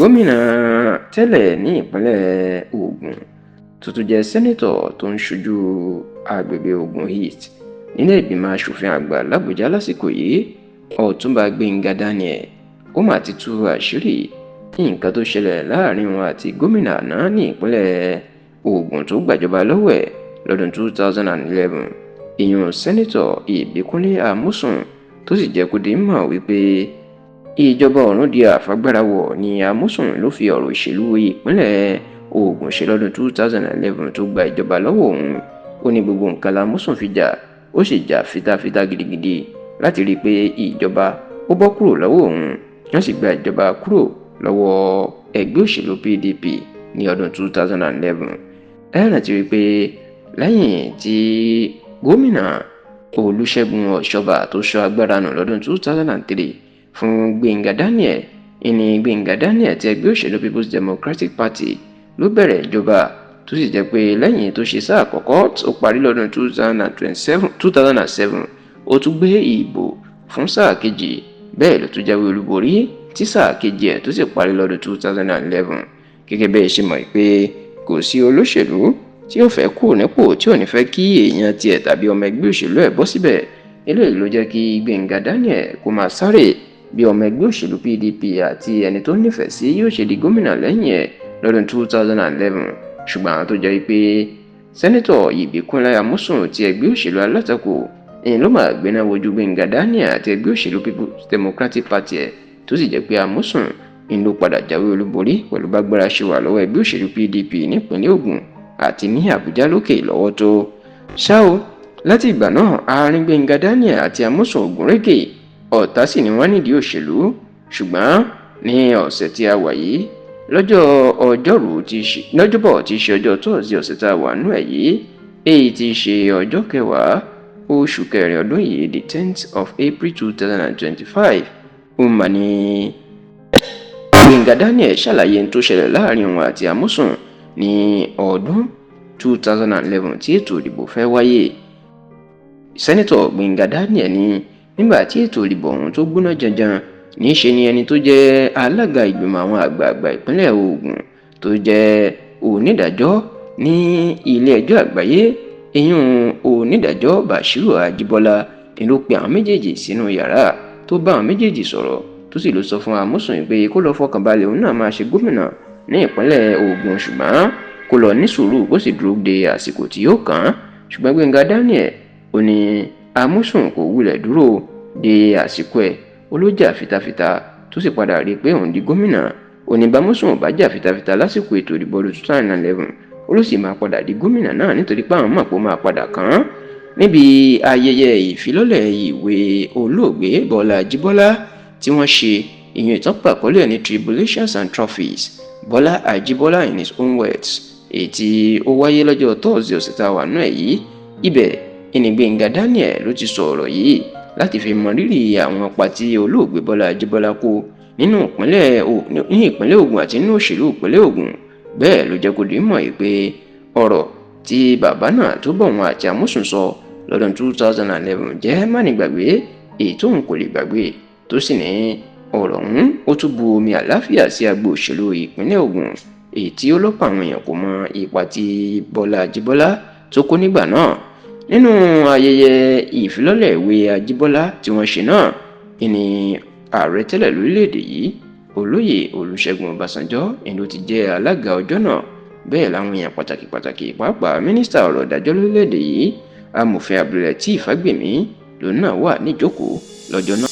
gómìnà tẹ́lẹ̀ ní ìpínlẹ̀ Ògùn tó tún jẹ́ sẹ́nẹ́tọ̀ tó ń ṣojú agbègbè Ògùn East nílé ìgbìmọ̀ asòfin àgbà l'Àbújá lásìkò yìí, Ọ̀túnba Gbénga Daniel ó mà ti tú àṣírí nǹkan tó ṣẹlẹ̀ láàrin wọn àti gómìnà àná ní ìpínlẹ̀ Ògùn tó gbàjọba lọ́wọ́ ẹ̀ lọ́dún 2011 ìyún sẹ́nẹ́tọ̀ Ìbíkúnlé Amósùn tó sì jẹ́ kó di mọ̀ wípé ìjọba ọ̀run di àfagbárawọ̀ ni Amósùn ló fi ọ̀rọ̀ ìṣèlú ìpínlẹ̀ Ògùn ṣe lọ́dún 2011 tó gba ìjọba lọ́wọ́ òun. Ó ní gbogbo nǹkan l'Amósùn fi jà, ó sì jà fitafita gidigidi láti rí i pé ìjọba ó bọ́ kúrò lọ́wọ́ òun, wọ́n sì gba ìjọba kúrò lọ́wọ́ ẹgbẹ́ òṣèlú PDP ní ọdún 2011. ẹ rántí wípé lẹ́yìn tí gómìnà Olúṣẹ́gun Ọ̀ṣọ́bà tó sọ agbára nù lọ́dún 2003 fún Gbénga Daniel, ìní Gbénga Daniel ti ẹgbẹ́ òṣèlú People's Democratic Party ló bẹ̀rẹ̀ ìjọba tó sì jẹ́ pé lẹ́yìn tó ṣe sáà àkọ́kọ́ tó parí lọ́dún 2007 ó tún gbé ìbò fún sáà kejì, bẹ́ẹ̀ ló tún jáwé olúborí tí sáà kejì ẹ̀ tó sì parí lọ́dún 2011. gẹ́gẹ́ bẹ́ẹ̀ ṣe mọ̀ pé kò sí olóṣèlú tí ó fẹ́ kú nípò tí ò ní fẹ́ kí èèyàn tiẹ̀ tàbí ọmọ ẹgbẹ́ òṣèlú ẹ̀ bọ́ síbẹ̀. eléyìí ló jẹ́ kí Gbénga Daniel kó máa sáré bí ọmọ ẹgbẹ́ òṣèlú PDP àti ẹni tó nífẹ̀ẹ́ sí yóò ṣe di gómìnà lẹ́yìn ẹ̀ lọ́dún 2011. ṣùgbọ́n àwọn tó jẹ́ pé sẹ́nẹ́tọ̀ Ìbíkúnlé Amósùn ti ẹgbẹ́ òṣèlú alátakò èyí ló máa gbéná wojú Gbénga Daniel àti ẹgbẹ́ òṣèlú People's Democratic Party ẹ̀ tó sì jẹ́ pé Amósùn ló padà jáwé olúborí pẹ̀lú bágbára ṣe wà lọ́wọ́ ẹgbẹ́ òṣèlú PDP nípínlẹ̀ Ògùn àti ní Àbújá lókè lọ́wọ́ tó. ṣá o, láti ìgbà náà àárín Gbénga Daniel àti Amósùn ògúnrégé, ọ̀tá sì ni wọ́n nídìí òṣèlú. ṣùgbọ́n ní ọ̀sẹ̀ tí a wà yìí lọ́jọ́bọ̀ tí í ṣe ọjọ́ tọ́sídẹ̀ẹ́ ọ̀sẹ̀ tá a wà nú ẹ̀ yìí, èyí tí í ṣe ọjọ́ kẹwàá oṣù kẹrin ọdún yìí, the 10th of April 2025, ó mà ní Gbénga Daniel ṣàlàyé tó ṣẹlẹ̀ láàrin òun àti Amósùn ní ọdún 2011 tí ètò ìdìbò fẹ́ wáyé. sẹ́nẹ́tọ̀ Gbénga Daniel ní nígbà tí ètò ìdìbò ọ̀hún tó gbóná janjan, níṣe ni ẹni tó jẹ́ alága ìgbìmọ̀ àwọn àgbààgbà ìpínlẹ̀ Ògùn tó jẹ́ onídàájọ́ ní ilé ẹjọ́ àgbáyé ìyún onídàájọ́ Bashiru Ajíbọ́lá ló pe àwọn méjèèjì sínú yàrá tó bá àwọn méjèèjì sọ̀rọ̀ tó sì ló sọ fún Amósùn pé kó lọ fọkàn balẹ̀, òun náà máa ṣe gómìnà ní ìpínlẹ̀ Ògùn, ṣùgbọ́n kó lọ ní sùúrù kó sì dúró de àsìkò tí yóò kàn án. ṣùgbọ́n Gbénga Daniel ó ní Amósùn kò wulẹ̀ dúró de àsìkò ẹ̀, ó ló jà fitafita tó sì padà rí i pé òun di gómìnà. ó ní bámósùn ò bá jà fitafita lásìkò ètò ìdìbò ọdún 2011 ó ló sì máa padà di gómìnà náà nítorí pé àwọn mọ̀ pé ó máa padà kàn án. níbi ayẹyẹ ìfilọ́lẹ̀ ìwé olóògbé Bọ́lá Ajíbọ́lá tí wọ́n ṣe, ìyẹn ìtọ́pọ̀ àkọlé ní Tribulations and Trophies, Bọ́lá Ajíbọ́lá in his own words, èyí tí ó wáyé lọ́jọ́ tọ́sídẹ̀ẹ́ ọ̀sẹ̀ tá a wà nú ẹ̀ yìí. ibẹ̀ ìní Gbénga Daniel ló ti sọ ọ̀rọ̀ yìí láti fi mọ rírì àwọn ipa tí olóògbé Bọ́lá Ajíbọ́lá kó ní ìpínlẹ̀ Ògùn àti nínú òṣèlú ìpínlẹ̀ Ògùn. bẹ́ẹ̀ ló jẹ́ kó di mọ̀ pé ọ̀rọ̀ tí bàbá náà tó bọ̀ wọn àti Amósùn sọ lọ́dún 2011 jẹ́ mánigbàgbé èyí tóun kò lè gbàgbé, tó sì ní ọ̀rọ̀ ọ̀hún ó tún bu omi àláfíà sí agbo òṣèlú ìpínlẹ̀ Ògùn, èyí tí ó lọ́pọ̀ àwọn èèyàn kò mọ ipa tí Bọ́lá Ajíbọ́lá tó kó nígbà náà. nínú ayẹyẹ ìfilọ́lẹ̀ ìwé Ajíbọ́lá tí wọ́n ṣe náà, ìní ààrẹ tẹ́lẹ̀ lórílẹ̀‐èdè yìí olóyè Olúṣẹ́gun Ọbásanjọ́ ló ti jẹ́ alága ọjọ́ náà. bẹ́ẹ̀ làwọn èèyàn pàtàkì pàápàá mínísítà ọ̀rọ̀ ìdájọ́ lórílẹ̀‐èdè yìí amòfin Abdul Lateef Fagbemi lòun náà wà níjókòó lọ́jọ́ náà.